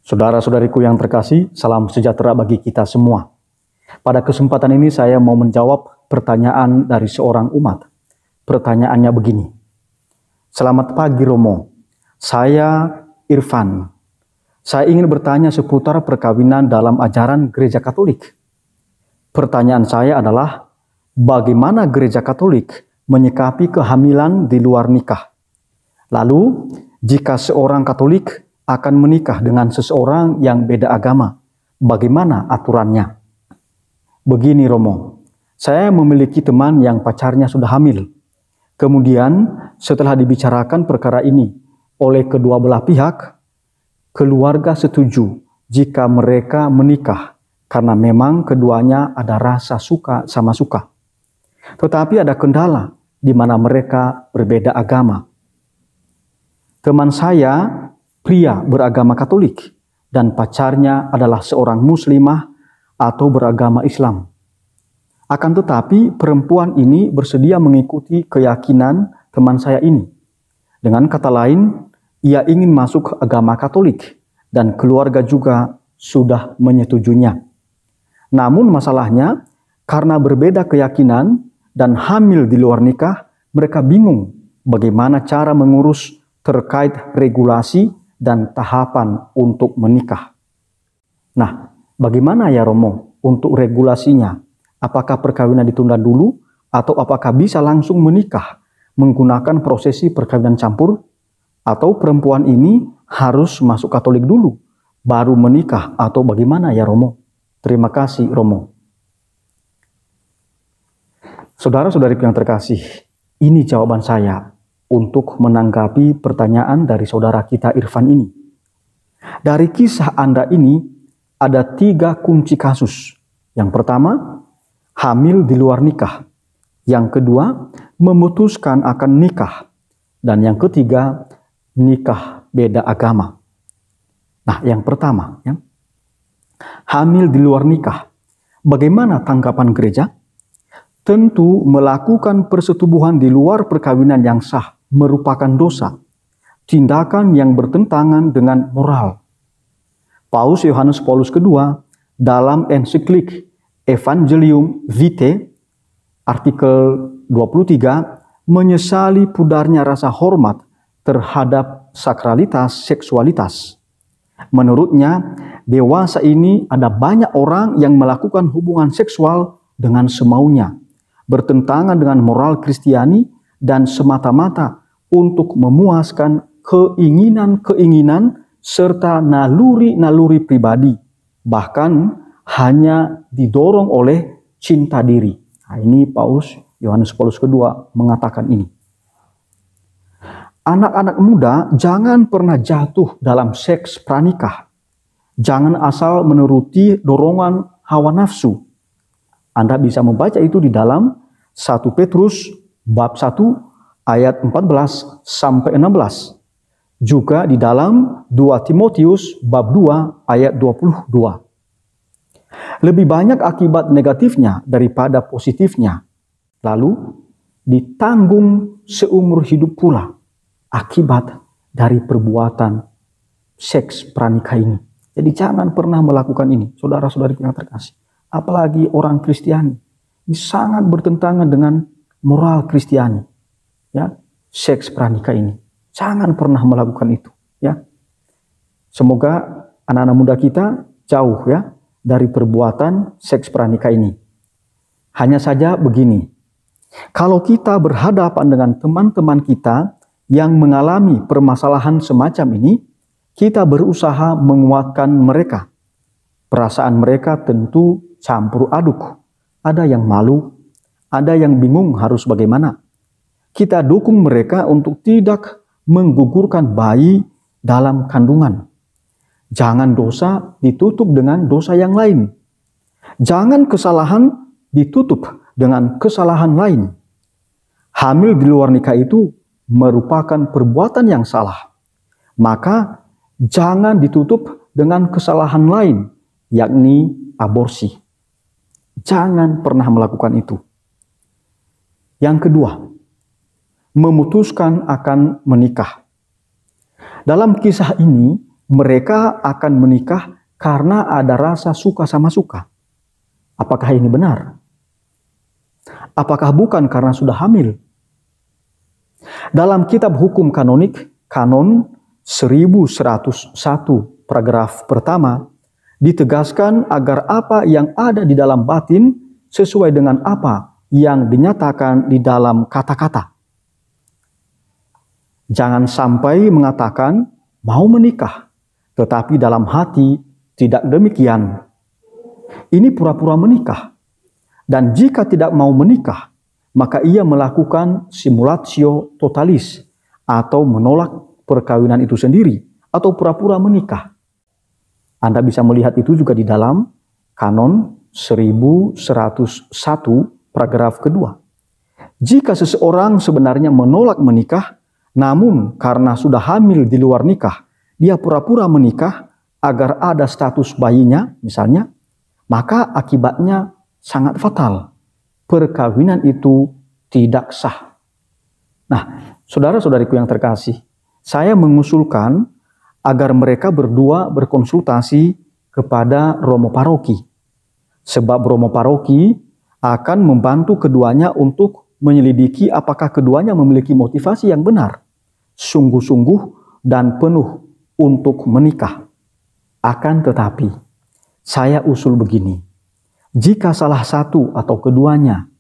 Saudara-saudariku yang terkasih, salam sejahtera bagi kita semua. Pada kesempatan ini saya mau menjawab pertanyaan dari seorang umat. Pertanyaannya begini. Selamat pagi Romo, saya Irfan. Saya ingin bertanya seputar perkawinan dalam ajaran Gereja Katolik. Pertanyaan saya adalah, bagaimana Gereja Katolik menyikapi kehamilan di luar nikah? Lalu, jika seorang Katolik akan menikah dengan seseorang yang beda agama, bagaimana aturannya? Begini Romo, saya memiliki teman yang pacarnya sudah hamil. Kemudian setelah dibicarakan perkara ini oleh kedua belah pihak, keluarga setuju jika mereka menikah karena memang keduanya ada rasa suka sama suka. Tetapi ada kendala di mana mereka berbeda agama. Teman saya pria beragama Katolik dan pacarnya adalah seorang muslimah atau beragama Islam. Akan tetapi perempuan ini bersedia mengikuti keyakinan teman saya ini. Dengan kata lain, ia ingin masuk agama Katolik dan keluarga juga sudah menyetujuinya. Namun masalahnya, karena berbeda keyakinan dan hamil di luar nikah, mereka bingung bagaimana cara mengurus terkait regulasi dan tahapan untuk menikah. Nah, bagaimana ya Romo untuk regulasinya? Apakah perkawinan ditunda dulu atau apakah bisa langsung menikah menggunakan prosesi perkawinan campur? Atau perempuan ini harus masuk Katolik dulu baru menikah atau bagaimana ya Romo? Terima kasih Romo. Saudara-saudari yang terkasih, ini jawaban saya untuk menanggapi pertanyaan dari saudara kita Irfan ini. Dari kisah Anda ini ada 3 kunci kasus. Yang pertama, hamil di luar nikah. Yang kedua, memutuskan akan nikah. Dan yang ketiga, nikah beda agama. Nah, yang pertama, ya, hamil di luar nikah. Bagaimana tanggapan gereja? Tentu melakukan persetubuhan di luar perkawinan yang sah merupakan dosa, tindakan yang bertentangan dengan moral. Paus Yohanes Paulus II dalam ensiklik Evangelium Vitae artikel 23 menyesali pudarnya rasa hormat terhadap sakralitas seksualitas. Menurutnya, dewasa ini ada banyak orang yang melakukan hubungan seksual dengan semaunya, bertentangan dengan moral Kristiani dan semata-mata untuk memuaskan keinginan-keinginan serta naluri-naluri pribadi, bahkan hanya didorong oleh cinta diri. Nah, ini Paus Yohanes Paulus II mengatakan ini. Anak-anak muda jangan pernah jatuh dalam seks pranikah. Jangan asal menuruti dorongan hawa nafsu. Anda bisa membaca itu di dalam 1 Petrus bab 1 ayat 14 sampai 16. Juga di dalam 2 Timotius bab 2 ayat 22. Lebih banyak akibat negatifnya daripada positifnya. Lalu ditanggung seumur hidup pula akibat dari perbuatan seks pranikah ini. Jadi jangan pernah melakukan ini, saudara-saudari yang terkasih. Apalagi orang Kristiani. Ini sangat bertentangan dengan moral Kristiani. Ya, seks pranikah ini. Jangan pernah melakukan itu, ya. Semoga anak-anak muda kita jauh ya dari perbuatan seks pranikah ini. Hanya saja begini. Kalau kita berhadapan dengan teman-teman kita yang mengalami permasalahan semacam ini, kita berusaha menguatkan mereka. Perasaan mereka tentu campur aduk. Ada yang malu, ada yang bingung harus bagaimana. Kita dukung mereka untuk tidak menggugurkan bayi dalam kandungan. Jangan dosa ditutup dengan dosa yang lain. Jangan kesalahan ditutup dengan kesalahan lain. Hamil di luar nikah itu merupakan perbuatan yang salah. Maka jangan ditutup dengan kesalahan lain, yakni aborsi. Jangan pernah melakukan itu. Yang kedua, memutuskan akan menikah. Dalam kisah ini, mereka akan menikah karena ada rasa suka sama suka. Apakah ini benar? Apakah bukan karena sudah hamil? Dalam kitab hukum kanonik, kanon 1101 paragraf pertama, ditegaskan agar apa yang ada di dalam batin sesuai dengan apa yang dinyatakan di dalam kata-kata. Jangan sampai mengatakan mau menikah, tetapi dalam hati tidak demikian. Ini pura-pura menikah. Dan jika tidak mau menikah, maka ia melakukan simulatio totalis atau menolak perkawinan itu sendiri atau pura-pura menikah. Anda bisa melihat itu juga di dalam kanon 1101 paragraf kedua. Jika seseorang sebenarnya menolak menikah, namun karena sudah hamil di luar nikah, dia pura-pura menikah agar ada status bayinya misalnya, maka akibatnya sangat fatal. Perkawinan itu tidak sah. Nah, saudara-saudariku yang terkasih, saya mengusulkan agar mereka berdua berkonsultasi kepada romo paroki. Sebab romo paroki akan membantu keduanya untuk menyelidiki apakah keduanya memiliki motivasi yang benar, sungguh-sungguh dan penuh untuk menikah. Akan tetapi, saya usul begini. Jika salah satu atau keduanya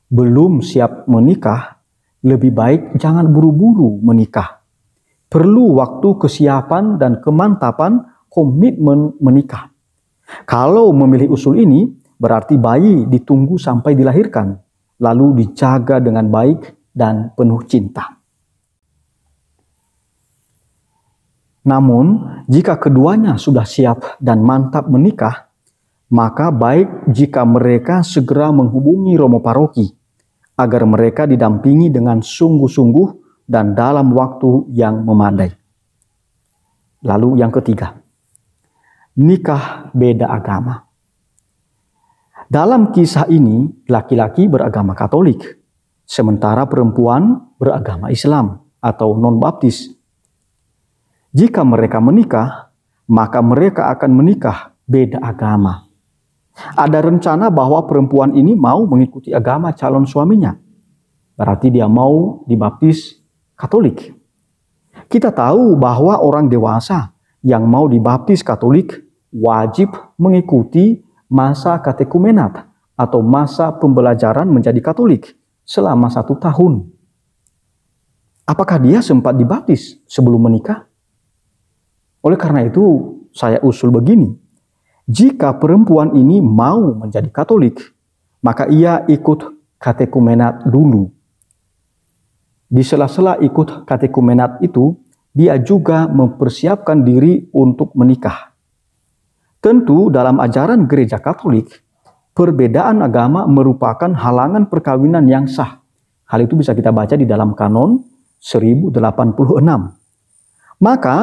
belum siap menikah, lebih baik jangan buru-buru menikah. Perlu waktu kesiapan dan kemantapan komitmen menikah. Kalau memilih usul ini, berarti bayi ditunggu sampai dilahirkan, lalu dijaga dengan baik dan penuh cinta. Namun, jika keduanya sudah siap dan mantap menikah, maka baik jika mereka segera menghubungi romo paroki, agar mereka didampingi dengan sungguh-sungguh dan dalam waktu yang memadai. Lalu yang ketiga, nikah beda agama. Dalam kisah ini, laki-laki beragama Katolik, sementara perempuan beragama Islam atau non-baptis. Jika mereka menikah, maka mereka akan menikah beda agama. Ada rencana bahwa perempuan ini mau mengikuti agama calon suaminya. Berarti dia mau dibaptis Katolik. Kita tahu bahwa orang dewasa yang mau dibaptis Katolik wajib mengikuti masa katekumenat atau masa pembelajaran menjadi Katolik selama 1 tahun. Apakah dia sempat dibaptis sebelum menikah? Oleh karena itu, saya usul begini. Jika perempuan ini mau menjadi Katolik, maka ia ikut katekumenat dulu. Di sela-sela ikut katekumenat itu, dia juga mempersiapkan diri untuk menikah. Tentu dalam ajaran gereja Katolik, perbedaan agama merupakan halangan perkawinan yang sah. Hal itu bisa kita baca di dalam kanon 1086. Maka,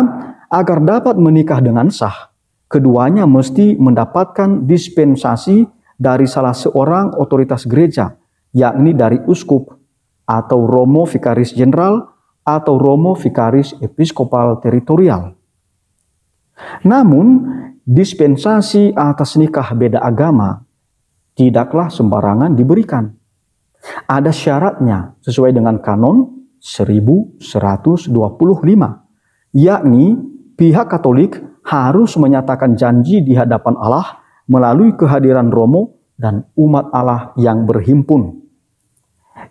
agar dapat menikah dengan sah, keduanya mesti mendapatkan dispensasi dari salah seorang otoritas gereja, yakni dari uskup atau romo vikaris jenderal atau romo vikaris episkopal teritorial. Namun, dispensasi atas nikah beda agama tidaklah sembarangan diberikan. Ada syaratnya sesuai dengan kanon 1125, yakni pihak Katolik harus menyatakan janji di hadapan Allah melalui kehadiran romo dan umat Allah yang berhimpun.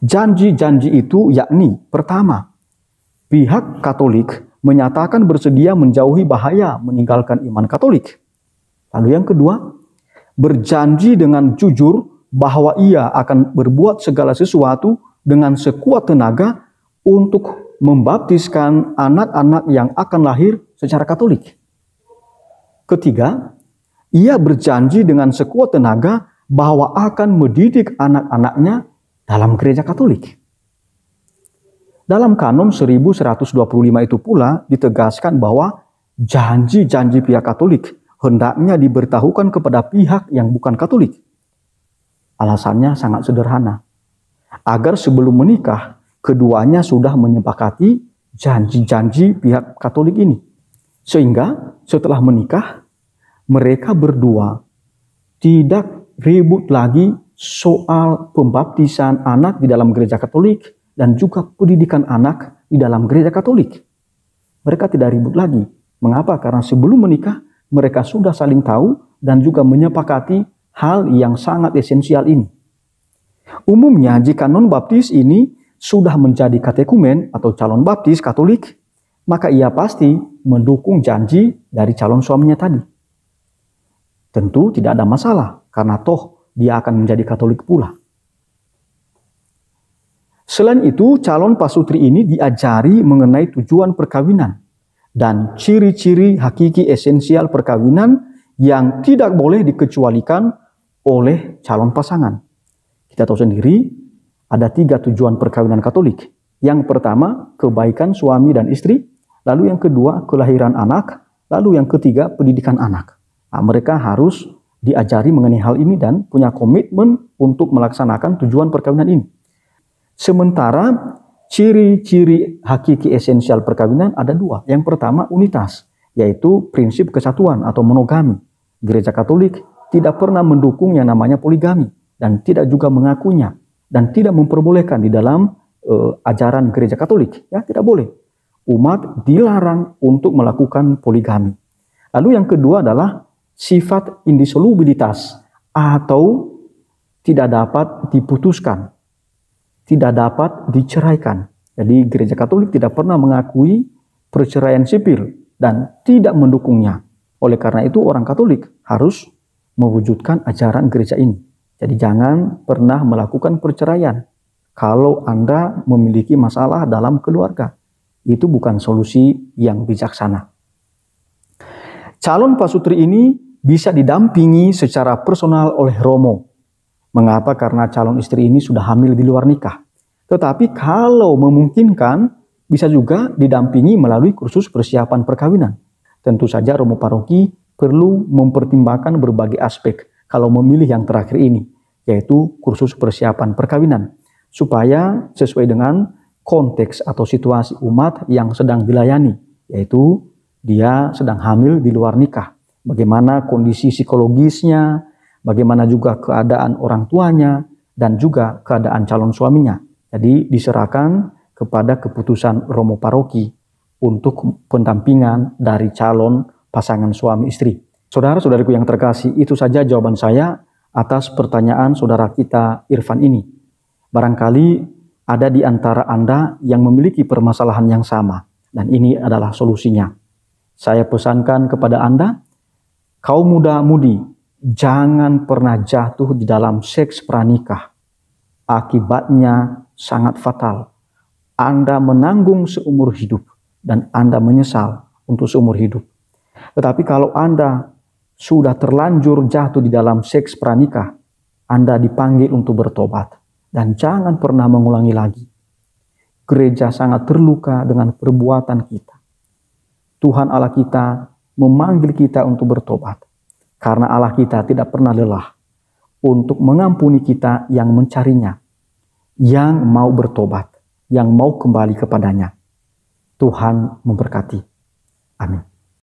Janji-janji itu yakni, pertama, pihak Katolik menyatakan bersedia menjauhi bahaya meninggalkan iman Katolik. Lalu yang kedua, berjanji dengan jujur bahwa ia akan berbuat segala sesuatu dengan sekuat tenaga untuk membaptiskan anak-anak yang akan lahir secara Katolik. Ketiga, ia berjanji dengan sekuat tenaga bahwa akan mendidik anak-anaknya dalam gereja Katolik. Dalam kanon 1125 itu pula ditegaskan bahwa janji-janji pihak Katolik hendaknya diberitahukan kepada pihak yang bukan Katolik. Alasannya sangat sederhana. Agar sebelum menikah, keduanya sudah menyepakati janji-janji pihak Katolik ini. Sehingga setelah menikah, mereka berdua tidak ribut lagi soal pembaptisan anak di dalam gereja Katolik dan juga pendidikan anak di dalam gereja Katolik. Mereka tidak ribut lagi. Mengapa? Karena sebelum menikah, mereka sudah saling tahu dan juga menyepakati hal yang sangat esensial ini. Umumnya jika non-baptis ini sudah menjadi katekumen atau calon baptis Katolik, maka ia pasti mendukung janji dari calon suaminya tadi. Tentu tidak ada masalah, karena toh dia akan menjadi Katolik pula. Selain itu, calon pasutri ini diajari mengenai tujuan perkawinan dan ciri-ciri hakiki esensial perkawinan yang tidak boleh dikecualikan oleh calon pasangan. Kita tahu sendiri, ada 3 tujuan perkawinan Katolik. Yang pertama, kebaikan suami dan istri. Lalu yang kedua, kelahiran anak. Lalu yang ketiga, pendidikan anak. Nah, mereka harus diajari mengenai hal ini dan punya komitmen untuk melaksanakan tujuan perkawinan ini. Sementara ciri-ciri hakiki esensial perkawinan ada 2. Yang pertama, unitas, yaitu prinsip kesatuan atau monogami. Gereja Katolik tidak pernah mendukung yang namanya poligami dan tidak juga mengakuinya dan tidak memperbolehkan di dalam ajaran Gereja Katolik. Ya, tidak boleh. Umat dilarang untuk melakukan poligami. Lalu yang kedua adalah sifat indissolubilitas atau tidak dapat diputuskan, tidak dapat diceraikan. Jadi Gereja Katolik tidak pernah mengakui perceraian sipil dan tidak mendukungnya. Oleh karena itu orang Katolik harus mewujudkan ajaran gereja ini. Jadi jangan pernah melakukan perceraian kalau Anda memiliki masalah dalam keluarga. Itu bukan solusi yang bijaksana. Calon pasutri ini bisa didampingi secara personal oleh romo. Mengapa? Karena calon istri ini sudah hamil di luar nikah. Tetapi kalau memungkinkan, bisa juga didampingi melalui kursus persiapan perkawinan. Tentu saja romo paroki perlu mempertimbangkan berbagai aspek kalau memilih yang terakhir ini, yaitu kursus persiapan perkawinan, supaya sesuai dengan konteks atau situasi umat yang sedang dilayani, yaitu dia sedang hamil di luar nikah. Bagaimana kondisi psikologisnya, bagaimana juga keadaan orang tuanya, dan juga keadaan calon suaminya. Jadi diserahkan kepada keputusan romo paroki untuk pendampingan dari calon pasangan suami istri. Saudara-saudariku yang terkasih, itu saja jawaban saya atas pertanyaan saudara kita Irfan ini. Barangkali ada di antara Anda yang memiliki permasalahan yang sama, dan ini adalah solusinya. Saya pesankan kepada Anda, kaum muda-mudi, jangan pernah jatuh di dalam seks pranikah. Akibatnya sangat fatal. Anda menanggung seumur hidup, dan Anda menyesal untuk seumur hidup. Tetapi kalau Anda sudah terlanjur jatuh di dalam seks pranikah, Anda dipanggil untuk bertobat. Dan jangan pernah mengulangi lagi. Gereja sangat terluka dengan perbuatan kita. Tuhan Allah kita memanggil kita untuk bertobat. Karena Allah kita tidak pernah lelah untuk mengampuni kita yang mencarinya, yang mau bertobat, yang mau kembali kepadanya. Tuhan memberkati. Amin.